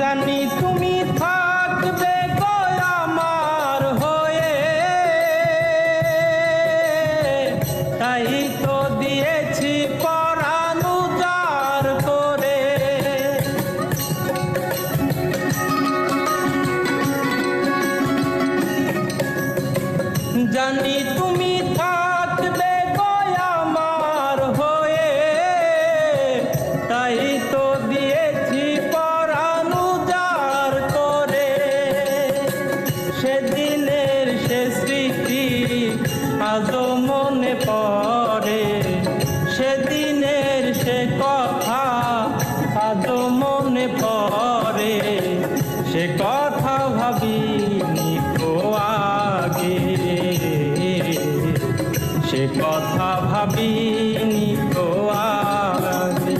জানি তুমি থাকবে গো আমার হয়ে, তাই তো দিয়েছি পরাণ উজাড় করে। জানি তুমি থাকবে গো আমার হয়ে, তাই তো দিয়েছি পরাণ উজাড় করে। সেদিনের সে স্মৃতি আজও মনে পড়ে, সেদিনের সে কথা আজও মনে পড়ে। সে কথা ভাবিনি তো আগে, সে কথা ভাবিনি তো আগে।